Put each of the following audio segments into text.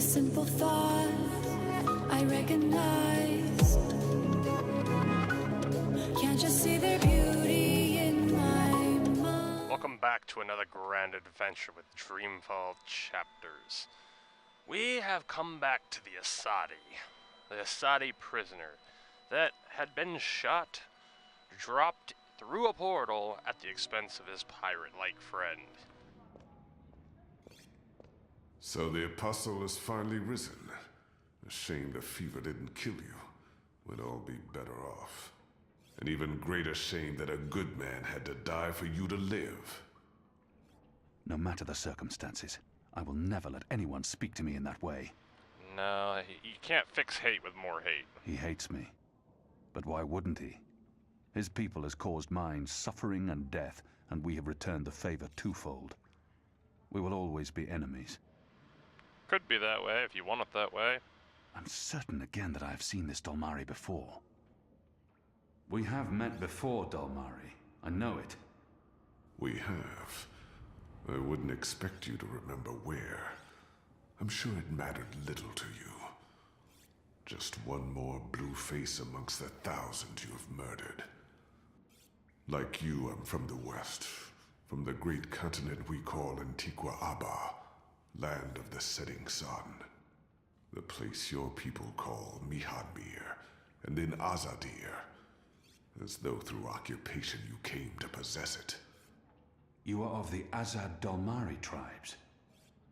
simple thought I recognized. Can't you see their beauty in my mind? Welcome back to another grand adventure with Dreamfall chapters. We have come back to the Asadi prisoner that had been shot, dropped through a portal at the expense of his pirate-like friend. So the Apostle has finally risen. A shame the fever didn't kill you. We'd all be better off. An even greater shame that a good man had to die for you to live. No matter the circumstances, I will never let anyone speak to me in that way. No, you can't fix hate with more hate. He hates me. But why wouldn't he? His people has caused mine suffering and death, and we have returned the favor twofold. We will always be enemies. Could be that way if you want it that way. I'm certain again that I have seen this Dolmari before. We have met before, Dolmari. I know it. We have. I wouldn't expect you to remember where. I'm sure it mattered little to you. Just one more blue face amongst the thousands you have murdered. Like you, I'm from the west, from the great continent we call Antigua Aba, land of the setting sun. The place your people call Mihadmir, and then Azadir, as though through occupation you came to possess it. You are of the Azad Dolmari tribes.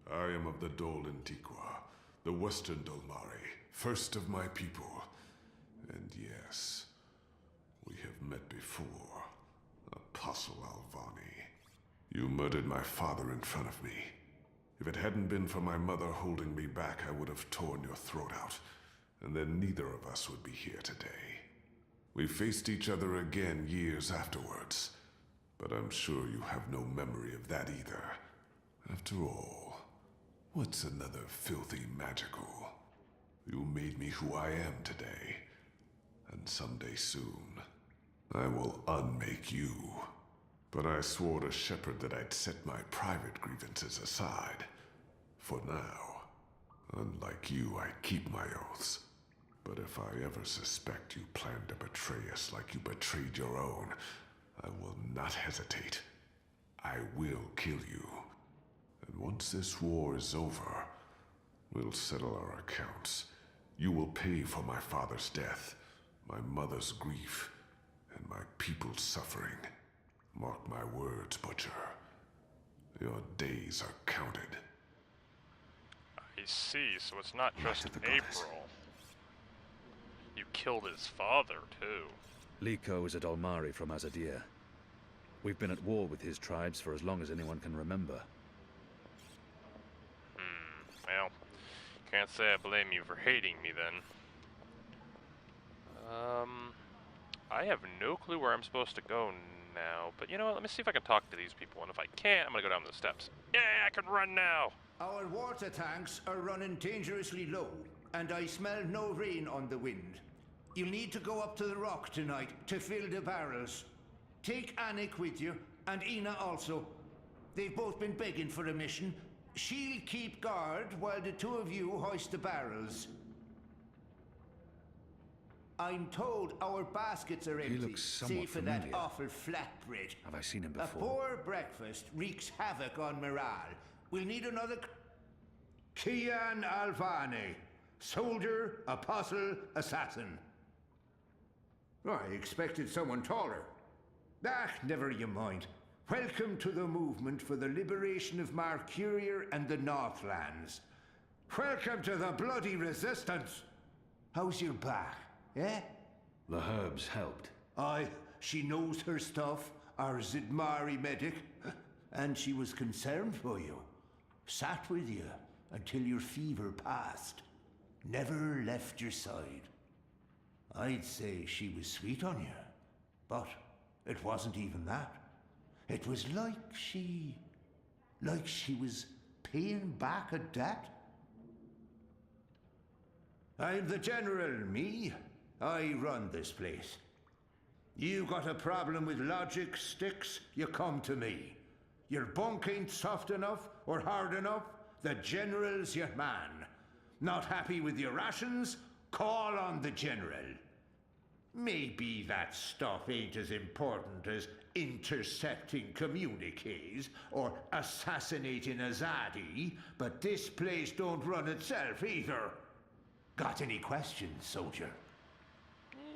I am of the Dol Antigua, the western Dolmari, first of my people. And yes, we have met before, Apostle Alvani. You murdered my father in front of me. If it hadn't been for my mother holding me back, I would have torn your throat out, and then neither of us would be here today. We faced each other again years afterwards, but I'm sure you have no memory of that either. After all, what's another filthy magical? You made me who I am today, and someday soon, I will unmake you. But I swore to Shepherd that I'd set my private grievances aside. For now. Unlike you, I keep my oaths. But if I ever suspect you plan to betray us like you betrayed your own, I will not hesitate. I will kill you. And once this war is over, we'll settle our accounts. You will pay for my father's death, my mother's grief, and my people's suffering. Mark my words, Butcher. Your days are counted. I see, so it's not just the goddess. April. You killed his father, too. Liko is a Dolmari from Azadir. We've been at war with his tribes for as long as anyone can remember. Well, can't say I blame you for hating me then. I have no clue where I'm supposed to go now, but you know what, let me see if I can talk to these people, and if I can't, I'm gonna go down the steps. Yeah, I can run now! Our water tanks are running dangerously low, and I smell no rain on the wind. You'll need to go up to the rock tonight to fill the barrels. Take Anik with you, and Ina also. They've both been begging for a mission. She'll keep guard while the two of you hoist the barrels. I'm told our baskets are empty, looks somewhat save for that familiar. awful flatbread. Have I seen him A before? poor breakfast wreaks havoc on morale. We'll need another... Kian Alvani. Soldier, apostle, assassin. I expected someone taller. Ah, never you mind. Welcome to the movement for the liberation of Marcuria and the Northlands. Welcome to the bloody resistance. How's your back, eh? The herbs helped. Aye, she knows her stuff, our Zidmari medic, and she was concerned for you. Sat with you until your fever passed. Never left your side. I'd say she was sweet on you, but it wasn't even that. It was like she was paying back a debt. I'm the general, me. I run this place. You got a problem with logic, Sticks, you come to me. Your bunk ain't soft enough or hard enough, the general's your man. Not happy with your rations? Call on the General. Maybe that stuff ain't as important as intercepting communiques or assassinating Azadi, but this place don't run itself either. Got any questions, soldier?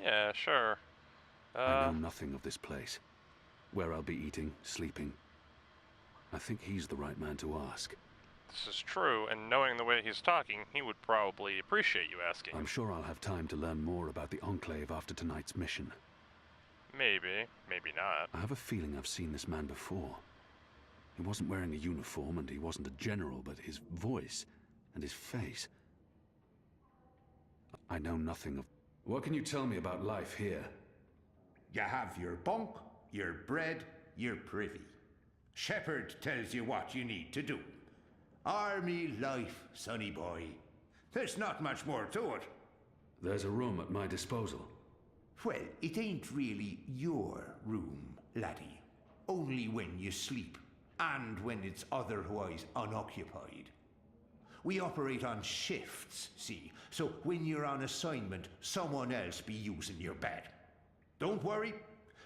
Yeah, sure. I know nothing of this place. Where I'll be eating, sleeping. I think he's the right man to ask. This is true, and knowing the way he's talking, he would probably appreciate you asking. I'm sure I'll have time to learn more about the Enclave after tonight's mission. Maybe, maybe not. I have a feeling I've seen this man before. He wasn't wearing a uniform and he wasn't a general, but his voice and his face. I know nothing of... What can you tell me about life here? You have your bunk, your bread, your privy. Shepherd tells you what you need to do. Army life, sonny boy. There's not much more to it. There's a room at my disposal. Well, it ain't really your room, laddie. Only when you sleep, and when it's otherwise unoccupied. We operate on shifts, see? So when you're on assignment, someone else be using your bed. Don't worry.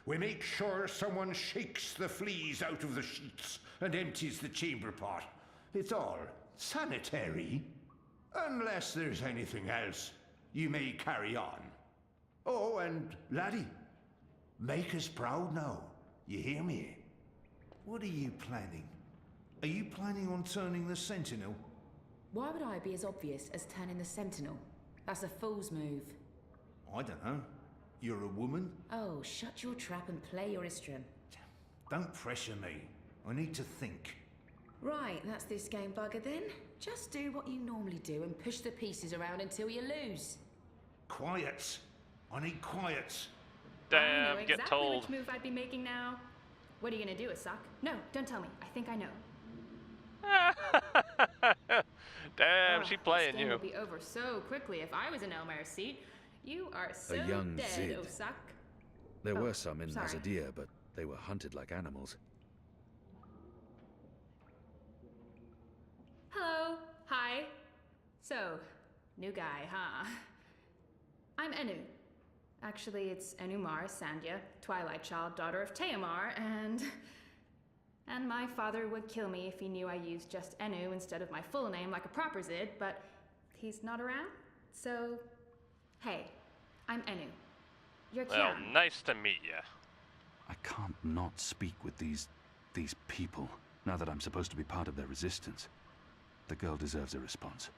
We make sure someone shakes the fleas out of the sheets and empties the chamber pot. It's all sanitary. Unless there's anything else, you may carry on. Oh, and laddie, make us proud now. You hear me? What are you planning? Are you planning on turning the Sentinel? Why would I be as obvious as turning the Sentinel? That's a fool's move. I don't know. You're a woman? Oh, shut your trap and play your Istrum. Don't pressure me. I need to think. Right, that's this game bugger then. Just do what you normally do and push the pieces around until you lose. Quiet. I need quiet. I know Damn, exactly get told. which move I'd be making now. What are you gonna do, Asak? No, don't tell me. I think I know. Damn, Oh, she playing this game you. would be over so quickly if I was in Elmer's seat. You are so young dead, Zid. Osak. There Oh, were some in sorry. Azadir, but they were hunted like animals. Hello. Hi. So, new guy, huh? I'm Enu. Actually, it's Enumar Sandhya, Twilight Child, daughter of Teomar, and my father would kill me if he knew I used just Enu instead of my full name like a proper Zid, but he's not around, so... Hey, I'm Enu. You're Well, Kian. nice to meet you. I can't not speak with these people, now that I'm supposed to be part of their resistance. The girl deserves a response.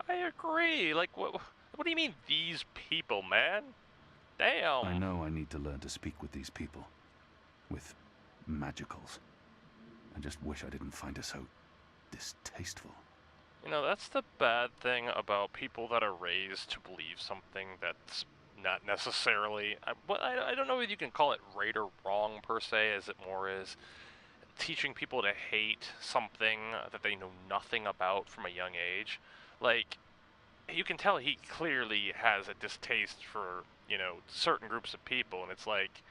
I agree. Like, what do you mean, these people, man? Damn. I know I need to learn to speak with these people. With magicals. I just wish I didn't find her so distasteful. You know, that's the bad thing about people that are raised to believe something that's not necessarily... I don't know if you can call it right or wrong, per se, as it more is teaching people to hate something that they know nothing about from a young age. Like, you can tell he clearly has a distaste for, you know, certain groups of people, and it's like,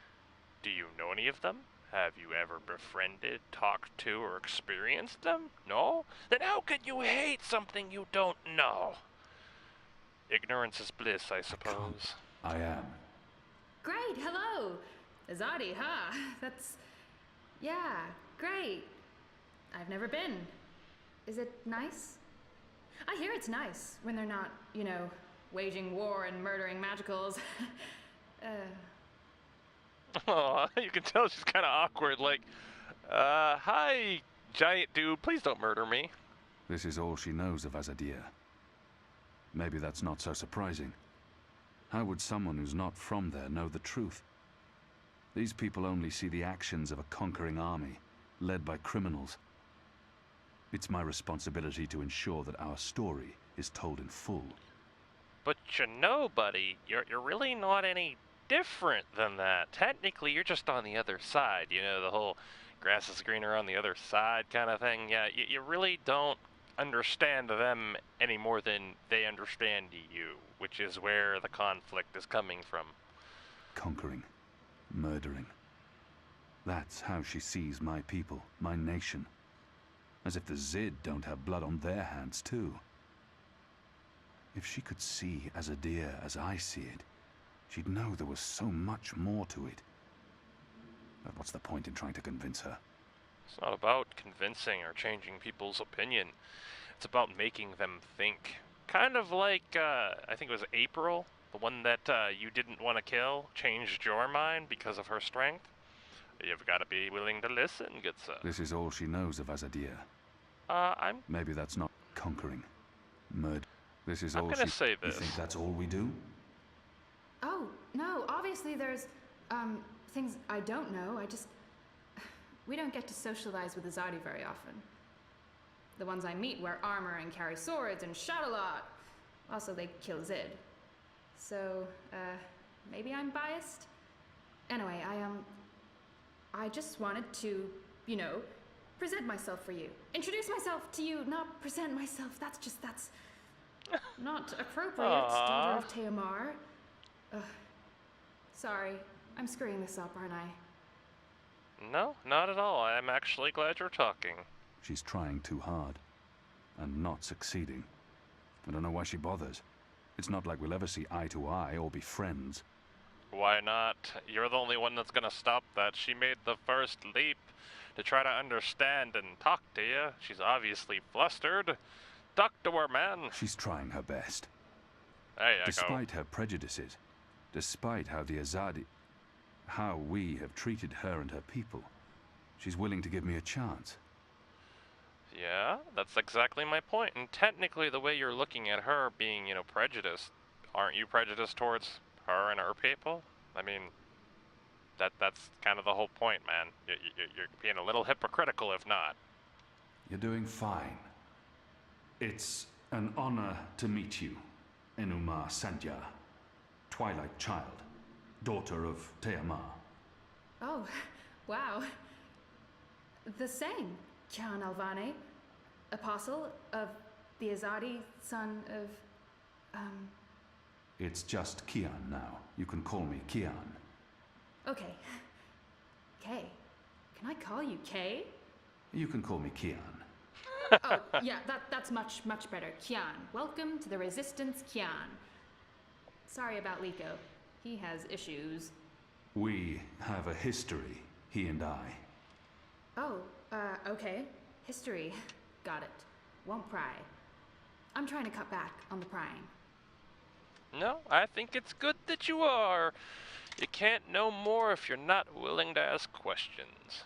do you know any of them? Have you ever befriended, talked to, or experienced them? No? Then how could you hate something you don't know? Ignorance is bliss, I suppose. I am. Great, hello! Azadi, huh? That's... Yeah, great. I've never been. Is it nice? I hear it's nice when they're not, you know, waging war and murdering magicals. Oh, you can tell she's kind of awkward, like, hi, giant dude, please don't murder me. This is all she knows of Azadir. Maybe that's not so surprising. How would someone who's not from there know the truth? These people only see the actions of a conquering army, led by criminals. It's my responsibility to ensure that our story is told in full. But you know, buddy, you're really not any different than that. Technically, you're just on the other side, you know, the whole grass is greener on the other side kind of thing. Yeah, you really don't understand them any more than they understand you, which is where the conflict is coming from. Conquering. Murdering. That's how she sees my people, my nation. As if the Zid don't have blood on their hands, too. If she could see Azadir as I see it, she'd know there was so much more to it. But what's the point in trying to convince her? It's not about convincing or changing people's opinion. It's about making them think. Kind of like, I think it was April, the one that you didn't want to kill, changed your mind because of her strength. You've got to be willing to listen, good sir. This is all she knows of Azadir. I'm Maybe that's not conquering. Murder. This is I'm all gonna she... say this. You think that's all we do? Oh, no, obviously there's, things I don't know. We don't get to socialize with Azadi very often. The ones I meet wear armor and carry swords and shout a lot. Also, they kill Zid. So, maybe I'm biased? Anyway, I just wanted to, you know, present myself for you. Introduce myself to you, not present myself. That's not appropriate, daughter of Teomar. Sorry, I'm screwing this up, aren't I? No, not at all. I'm actually glad you're talking. She's trying too hard. And not succeeding. I don't know why she bothers. It's not like we'll ever see eye to eye or be friends. Why not? You're the only one that's gonna stop that. She made the first leap to try to understand and talk to you. She's obviously flustered. Talk to her, man. She's trying her best. There you go. Despite her prejudices, despite how the Azadi... how we have treated her and her people, she's willing to give me a chance. Yeah, that's exactly my point. And technically, the way you're looking at her being, you know, prejudiced, aren't you prejudiced towards her and her people? I mean, that's kind of the whole point, man. You're being a little hypocritical, if not. You're doing fine. It's an honor to meet you, Enuma Sandya, Twilight Child, daughter of Teomar. Oh, wow. The same, Kian Alvane, apostle of the Azadi, son of, It's just Kian now. You can call me Kian. Okay. Kay. Can I call you Kay? You can call me Kian. Oh, yeah, that's much better. Kian. Welcome to the Resistance, Kian. Sorry about Liko. He has issues. We have a history, he and I. Oh, okay. History. Got it. Won't pry. I'm trying to cut back on the prying. No, I think it's good that you are. You can't know more if you're not willing to ask questions.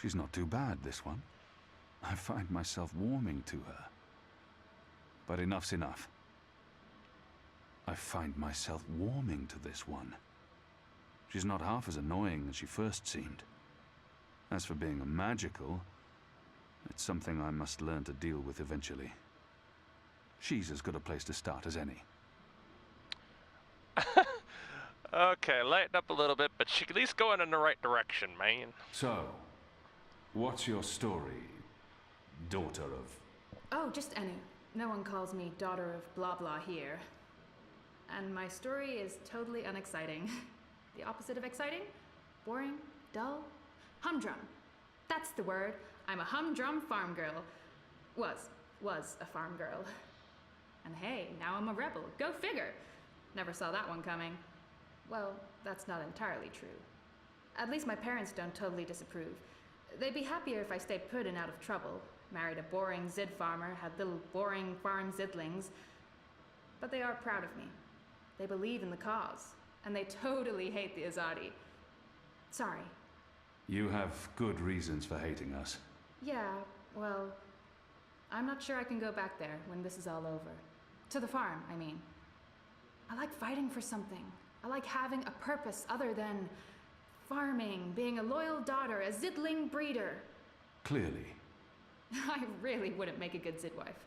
She's not too bad, this one. I find myself warming to her. But enough's enough. I find myself warming to this one. She's not half as annoying as she first seemed. As for being a magical, it's something I must learn to deal with eventually. She's as good a place to start as any. Okay, lighten up a little bit, but she at least going in the right direction, man. So, what's your story, daughter of... Oh, just Enu. No one calls me daughter of blah blah here. And my story is totally unexciting. The opposite of exciting? Boring? Dull? Humdrum. That's the word. I'm a humdrum farm girl. Was a farm girl. And hey, now I'm a rebel. Go figure. Never saw that one coming. Well, that's not entirely true. At least my parents don't totally disapprove. They'd be happier if I stayed put and out of trouble. Married a boring Zid farmer, had little boring farm Zidlings. But they are proud of me. They believe in the cause. And they totally hate the Azadi. Sorry. You have good reasons for hating us. Yeah, well, I'm not sure I can go back there when this is all over. To the farm, I mean. I like fighting for something. I like having a purpose other than farming, being a loyal daughter, a Zidling breeder. Clearly. I really wouldn't make a good Zid wife.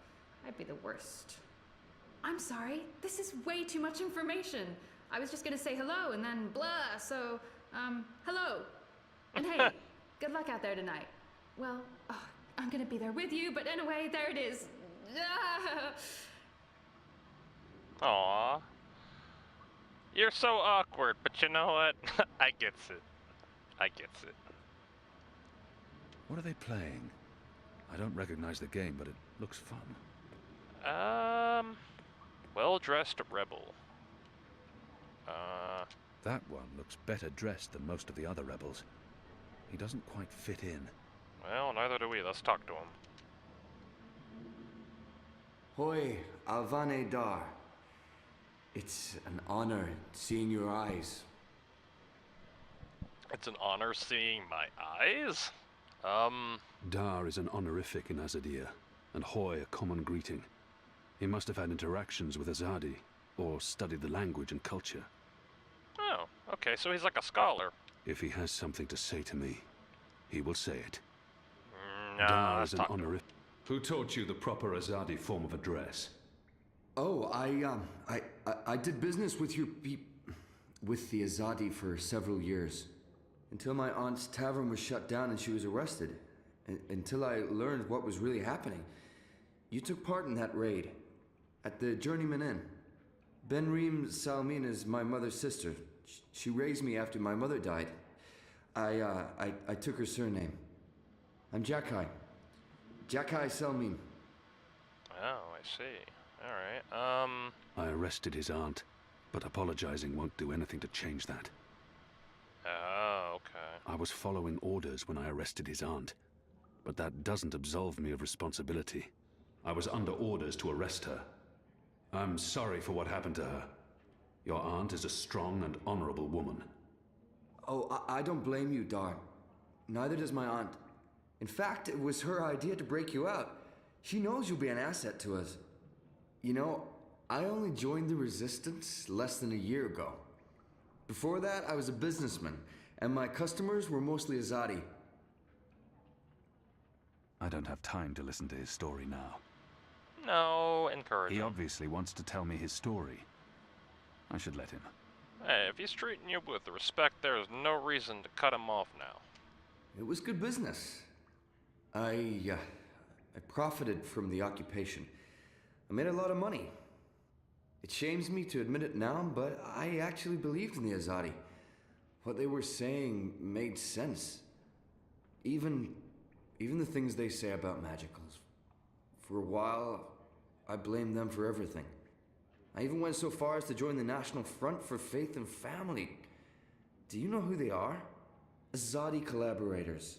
I'd be the worst. I'm sorry, this is way too much information. I was just gonna say hello and then blah, so, hello. And hey, good luck out there tonight. Well, I'm gonna be there with you, but anyway, there it is. Aww. You're so awkward, but you know what? I gets it. I gets it. What are they playing? I don't recognize the game, but it looks fun. Well, well-dressed rebel. That one looks better dressed than most of the other rebels. He doesn't quite fit in. Well, neither do we. Let's talk to him. Hoi, Alvane Dar. It's an honor seeing your eyes. It's an honor seeing my eyes? Dar is an honorific in Azadir, and Hoy a common greeting. He must have had interactions with Azadi, or studied the language and culture. Oh, okay, so he's like a scholar. If he has something to say to me, he will say it. Nah, Dar let's is an talk to him. honorific. Who taught you the proper Azadi form of address? Oh, I did business with with the Azadi for several years. Until my aunt's tavern was shut down and she was arrested. Until I learned what was really happening. You took part in that raid. At the Journeyman Inn. Hrmm Salmin is my mother's sister. She raised me after my mother died. I took her surname. I'm Jakai. Jakai Salmin. Oh, I see. Alright, I arrested his aunt, but apologizing won't do anything to change that. Oh, okay. I was following orders when I arrested his aunt, but that doesn't absolve me of responsibility. I was under orders to arrest her. I'm sorry for what happened to her. Your aunt is a strong and honorable woman. Oh, I don't blame you, Dar. Neither does my aunt. In fact, it was her idea to break you out. She knows you'll be an asset to us. You know, I only joined the Resistance less than a year ago. Before that, I was a businessman, and my customers were mostly Azadi. I don't have time to listen to his story now. No, encourage He him. obviously wants to tell me his story. I should let him. Hey, if he's treating you with respect, there's no reason to cut him off now. It was good business. I profited from the occupation. I made a lot of money. It shames me to admit it now, but I actually believed in the Azadi. What they were saying made sense. Even the things they say about magicals. For a while, I blamed them for everything. I even went so far as to join the National Front for Faith and Family. Do you know who they are? Azadi collaborators.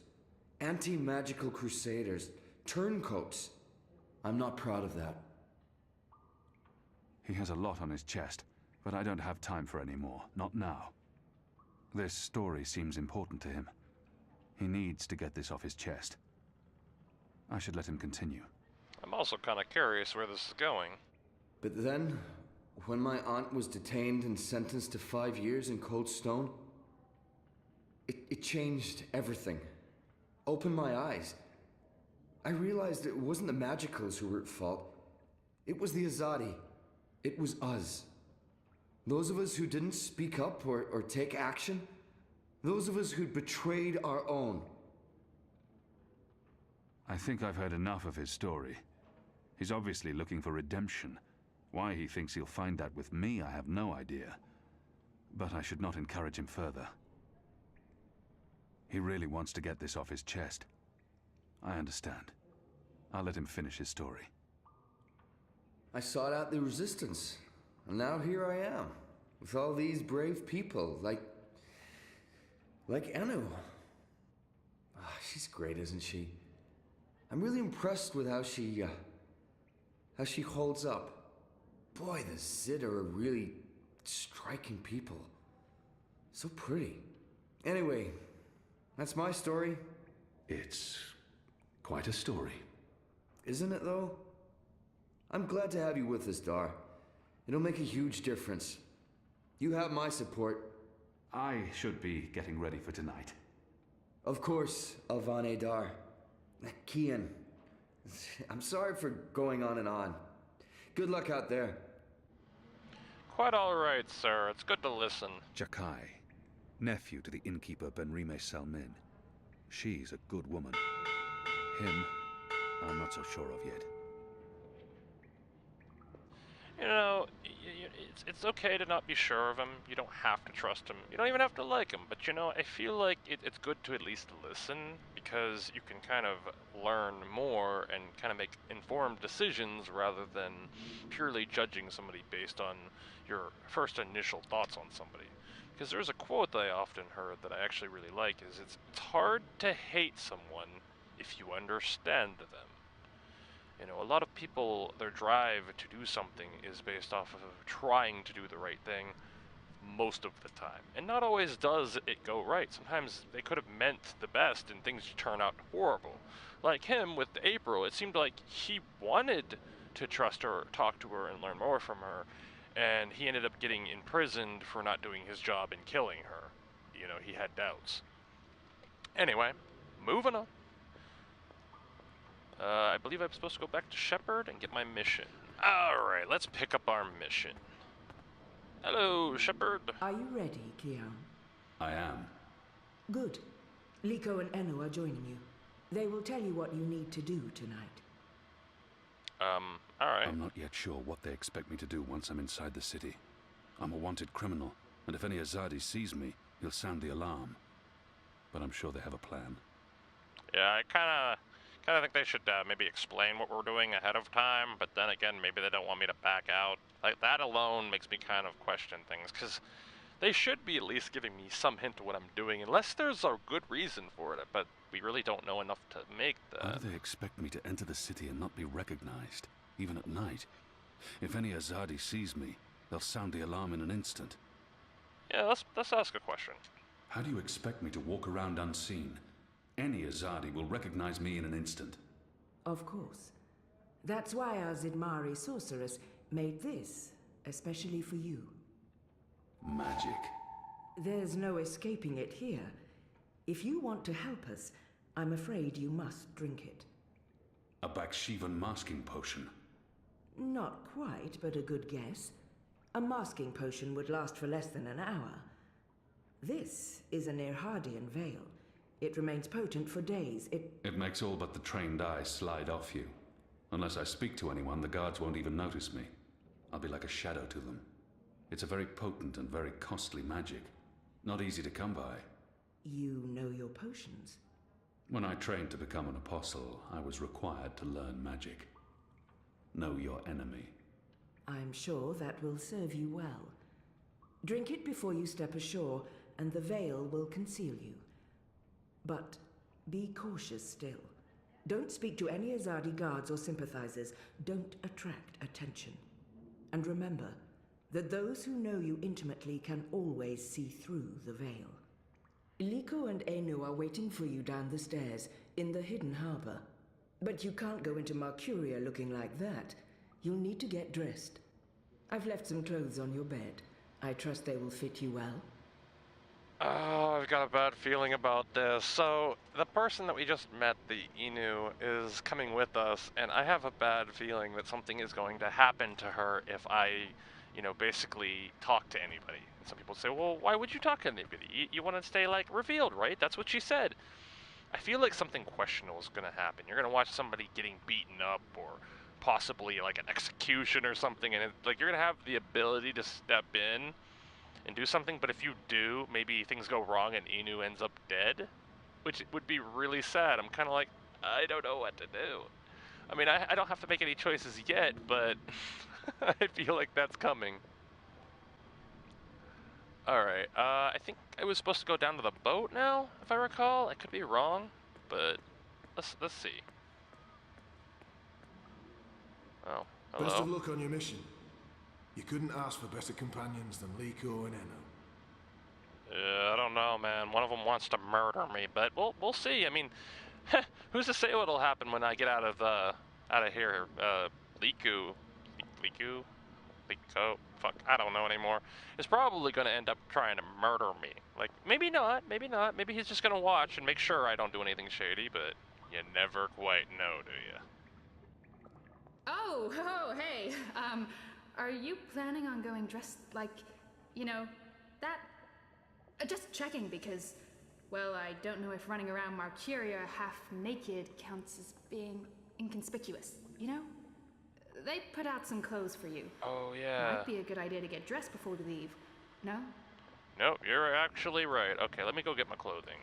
Anti-magical crusaders. Turncoats. I'm not proud of that. He has a lot on his chest, but I don't have time for any more. Not now. This story seems important to him. He needs to get this off his chest. I should let him continue. I'm also kind of curious where this is going. But then, when my aunt was detained and sentenced to 5 years in Cold Stone, it changed everything. Opened my eyes. I realized it wasn't the Magicals who were at fault. It was the Azadi. It was us. Those of us who didn't speak up or take action. Those of us who'd betrayed our own. I think I've heard enough of his story. He's obviously looking for redemption. Why he thinks he'll find that with me, I have no idea. But I should not encourage him further. He really wants to get this off his chest. I understand. I'll let him finish his story. I sought out the Resistance, and now here I am, with all these brave people, like Anu. Ah, she's great, isn't she? I'm really impressed with how she holds up. Boy, the Zid are a really striking people. So pretty. Anyway, that's my story. It's quite a story. Isn't it, though? I'm glad to have you with us, Dar. It'll make a huge difference. You have my support. I should be getting ready for tonight. Of course, Alvane Dar. Kian. I'm sorry for going on and on. Good luck out there. Quite alright, sir. It's good to listen. Jakai, nephew to the innkeeper Hrmm Salmin. She's a good woman. Him, I'm not so sure of yet. You know, it's okay to not be sure of him. You don't have to trust him. You don't even have to like him. But you know, I feel like it's good to at least listen, because you can kind of learn more and kind of make informed decisions rather than purely judging somebody based on your first initial thoughts on somebody. Because there's a quote that I often heard that I actually really like, is it's hard to hate someone if you understand them. You know, a lot of people, their drive to do something is based off of trying to do the right thing most of the time. And not always does it go right. Sometimes they could have meant the best and things turn out horrible. Like him with April, it seemed like he wanted to trust her, talk to her, and learn more from her, and he ended up getting imprisoned for not doing his job and killing her. You know, he had doubts. Anyway, moving on. I believe I'm supposed to go back to Shepard and get my mission. Alright, let's pick up our mission. Hello, Shepard. Are you ready, Kian? I am. Good. Liko and Enu are joining you. They will tell you what you need to do tonight. Alright. I'm not yet sure what they expect me to do once I'm inside the city. I'm a wanted criminal, and if any Azadi sees me, he'll sound the alarm. But I'm sure they have a plan. Yeah, I kinda think they should maybe explain what we're doing ahead of time, but then again, maybe they don't want me to back out. Like, that alone makes me kind of question things, because they should be at least giving me some hint of what I'm doing, unless there's a good reason for it, but we really don't know enough to make that. How do they expect me to enter the city and not be recognized, even at night? If any Azadi sees me, they'll sound the alarm in an instant. Yeah, let's ask a question. How do you expect me to walk around unseen? Any Azadi will recognize me in an instant. Of course. That's why our Zidmari sorceress made this, especially for you. Magic. There's no escaping it here. If you want to help us, I'm afraid you must drink it. A Bakshivan masking potion. Not quite, but a good guess. A masking potion would last for less than an hour. This is an Irhadian veil. It remains potent for days. It makes all but the trained eye slide off you. Unless I speak to anyone, the guards won't even notice me. I'll be like a shadow to them. It's a very potent and very costly magic. Not easy to come by. You know your potions. When I trained to become an apostle, I was required to learn magic. Know your enemy. I'm sure that will serve you well. Drink it before you step ashore, and the veil will conceal you. But be cautious still. Don't speak to any Azadi guards or sympathizers. Don't attract attention. And remember that those who know you intimately can always see through the veil. Liko and Enu are waiting for you down the stairs in the hidden harbor. But you can't go into Mercuria looking like that. You'll need to get dressed. I've left some clothes on your bed. I trust they will fit you well. Oh, I've got a bad feeling about this. So, the person that we just met, the Inu, is coming with us, and I have a bad feeling that something is going to happen to her if I, you know, basically talk to anybody. And some people say, well, why would you talk to anybody? You want to stay, like, revealed, right? That's what she said. I feel like something questionable is going to happen. You're going to watch somebody getting beaten up, or possibly, like, an execution or something, and like, you're going to have the ability to step in and do something, but if you do, maybe things go wrong and Inu ends up dead, which would be really sad. I'm kind of like, I don't know what to do. I mean, I don't have to make any choices yet, but I feel like that's coming. Alright, I think I was supposed to go down to the boat now, if I recall. I could be wrong, but let's see. Oh, hello. Best of luck on your mission. You couldn't ask for better companions than Liko and Enu. Yeah, I don't know, man. One of them wants to murder me, but we'll see. I mean, who's to say what'll happen when I get out of here? Liko, fuck, I don't know anymore. Is probably going to end up trying to murder me. Like, maybe not. Maybe he's just going to watch and make sure I don't do anything shady, but you never quite know, do you? Oh, hey, are you planning on going dressed like, you know, that? Just checking because, well, I don't know if running around Mercuria half naked counts as being inconspicuous, you know? They put out some clothes for you. Oh, yeah. Might be a good idea to get dressed before we leave. No? Nope, you're actually right. Okay, let me go get my clothing.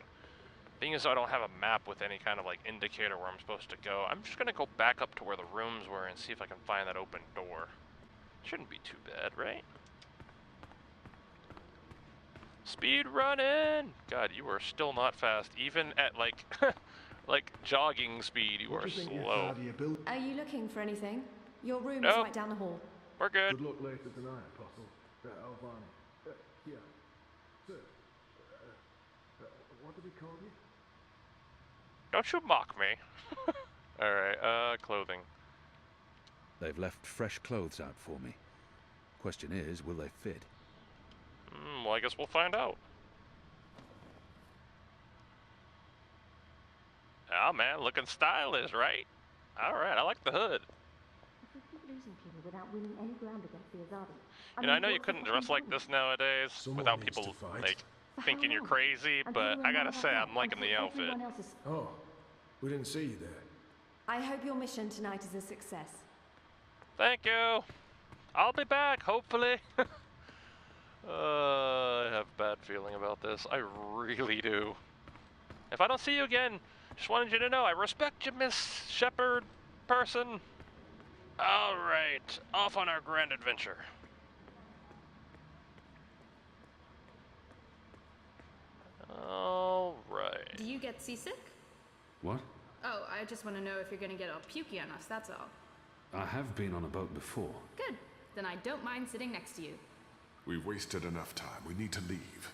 Thing is, I don't have a map with any kind of, like, indicator where I'm supposed to go. I'm just gonna go back up to where the rooms were and see if I can find that open door. Shouldn't be too bad, right? Speed running! God, you are still not fast. Even at, like, like, jogging speed, you are slow. Are you looking for anything? Your room is Nope. right down the hall. We're good. Good luck later tonight, Apostle. Alvani. Yeah. Sir. What did he call you? Don't you mock me. Alright, clothing. They've left fresh clothes out for me. Question is, will they fit? Well, I guess we'll find out. Oh man, looking stylish, right? Alright, I like the hood. If we keep losing people without winning any ground against the Azadi. You know, I know you couldn't dress like this nowadays Someone without needs people, to fight. like, thinking you're crazy, but I gotta say, I'm liking the outfit. Oh, we didn't see you there. I hope your mission tonight is a success. Thank you! I'll be back, hopefully. I have a bad feeling about this. I really do. If I don't see you again, just wanted you to know I respect you, Miss Shepherd person. Alright, off on our grand adventure. Alright. Do you get seasick? What? Oh, I just want to know if you're gonna get all pukey on us, that's all. I have been on a boat before. Good. Then I don't mind sitting next to you. We've wasted enough time. We need to leave.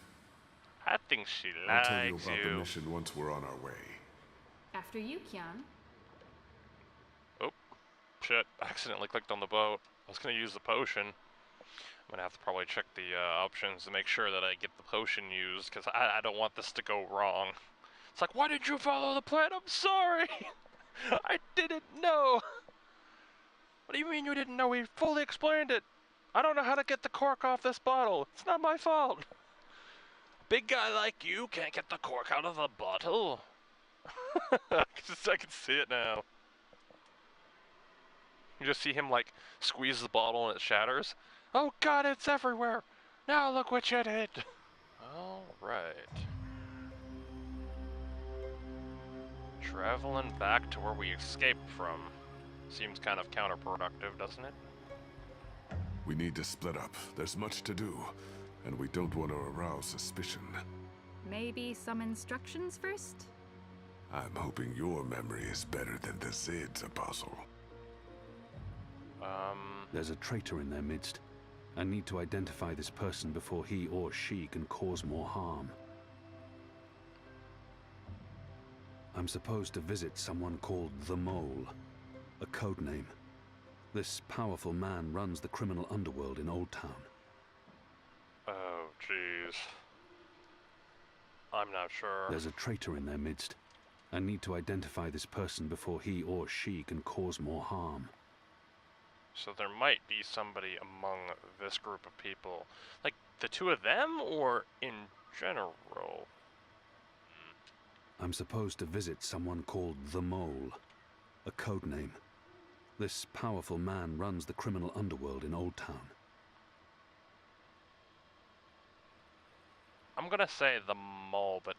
I think she I'll tell you likes about the you. mission once we're on our way. After you, Kian. Oh, shit. Accidentally clicked on the boat. I was gonna use the potion. I'm gonna have to probably check the options to make sure that I get the potion used, because I don't want this to go wrong. It's like, why did you follow the plan? I'm sorry! I didn't know! What do you mean you didn't know? We fully explained it! I don't know how to get the cork off this bottle. It's not my fault. Big guy like you can't get the cork out of the bottle. I can see it now. You just see him, like, squeeze the bottle and it shatters. Oh god, it's everywhere! Now look what you did! Alright. Traveling back to where we escaped from. Seems kind of counterproductive, doesn't it? We need to split up. There's much to do, and we don't want to arouse suspicion. Maybe some instructions first? I'm hoping your memory is better than the Zid's, Apostle. There's a traitor in their midst. I need to identify this person before he or she can cause more harm. I'm supposed to visit someone called the Mole, a code name. This powerful man runs the criminal underworld in Old Town. Oh, jeez. I'm not sure. There's a traitor in their midst. I need to identify this person before he or she can cause more harm. So there might be somebody among this group of people. Like, the two of them, or in general? I'm supposed to visit someone called the Mole, a code name. This powerful man runs the criminal underworld in Old Town. I'm gonna say the Mole, but...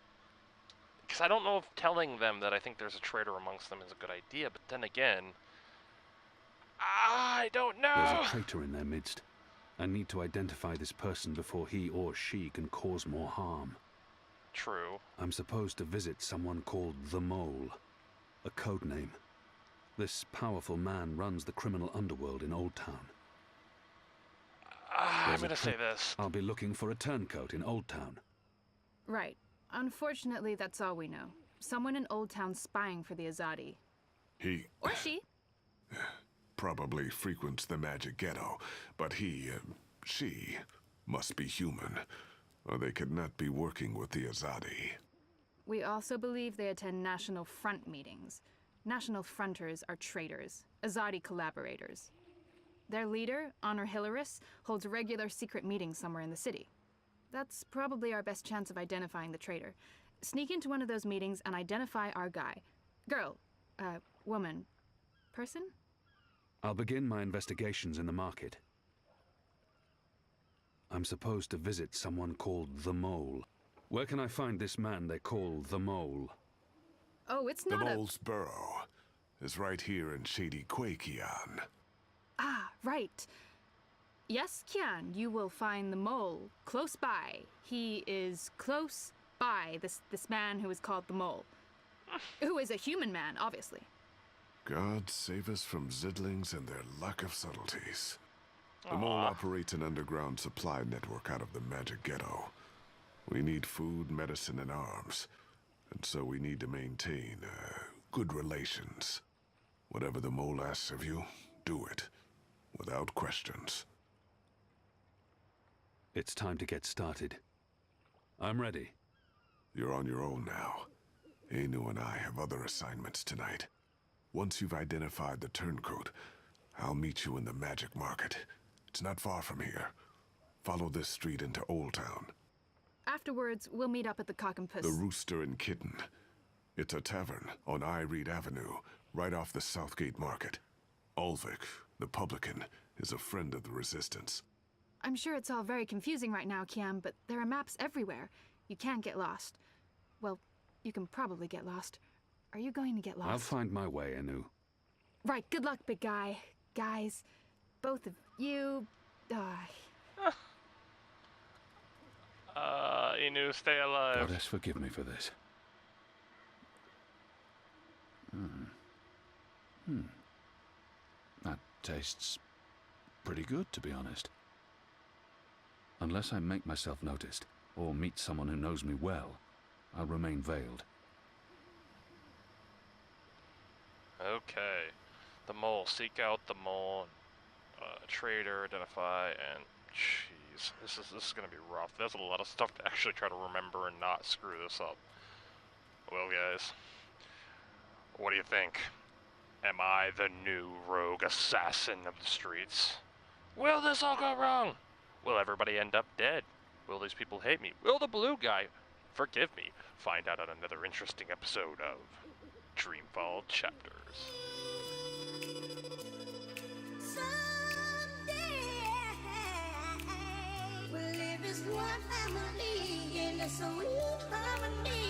because I don't know if telling them that I think there's a traitor amongst them is a good idea, but then again... I don't know! There's a traitor in their midst. I need to identify this person before he or she can cause more harm. True. I'm supposed to visit someone called the Mole, a code name. This powerful man runs the criminal underworld in Old Town. I'm gonna say this. I'll be looking for a turncoat in Old Town. Right. Unfortunately, that's all we know. Someone in Old Town spying for the Azadi. He Or she. probably frequents the magic ghetto, but she, must be human, or they could not be working with the Azadi. We also believe they attend National Front meetings. National Fronters are traitors, Azadi collaborators. Their leader, Honor Hilaris, holds regular secret meetings somewhere in the city. That's probably our best chance of identifying the traitor. Sneak into one of those meetings and identify our guy. Girl. Woman. Person? I'll begin my investigations in the market. I'm supposed to visit someone called the Mole. Where can I find this man they call the Mole? Oh, it's The not Mole's burrow is right here in Shady Quakian. Ah, right. Yes, Kian, you will find the Mole close by. He is close by, this man who is called the Mole. Who is a human man, obviously. God save us from Zidlings and their lack of subtleties. The Mole operates an underground supply network out of the Magic Ghetto. We need food, medicine, and arms. And so we need to maintain, good relations. Whatever the Mole asks of you, do it. Without questions. It's time to get started. I'm ready. You're on your own now. Anu and I have other assignments tonight. Once you've identified the turncoat, I'll meet you in the Magic Market. It's not far from here. Follow this street into Old Town. Afterwards, we'll meet up at the Cock and Puss. The Rooster and Kitten. It's a tavern on I Reed Avenue, right off the Southgate Market. Ulvik, the publican, is a friend of the Resistance. I'm sure it's all very confusing right now, Kian, but there are maps everywhere. You can't get lost. Well, you can probably get lost. Are you going to get lost? I'll find my way, Anu. Right, good luck, big guy. Guys, both of you... Inu, stay alive. Goddess, forgive me for this. That tastes pretty good, to be honest. Unless I make myself noticed, or meet someone who knows me well, I'll remain veiled. Okay. The Mole. Seek out the Mole. Traitor, identify, and... Jeez. This is gonna be rough. There's a lot of stuff to actually try to remember and not screw this up. Well, guys. What do you think? Am I the new rogue assassin of the streets? Will this all go wrong? Will everybody end up dead? Will these people hate me? Will the blue guy forgive me? Find out on another interesting episode of Dreamfall Chapters. Someday we'll live as one family in a sweet harmony.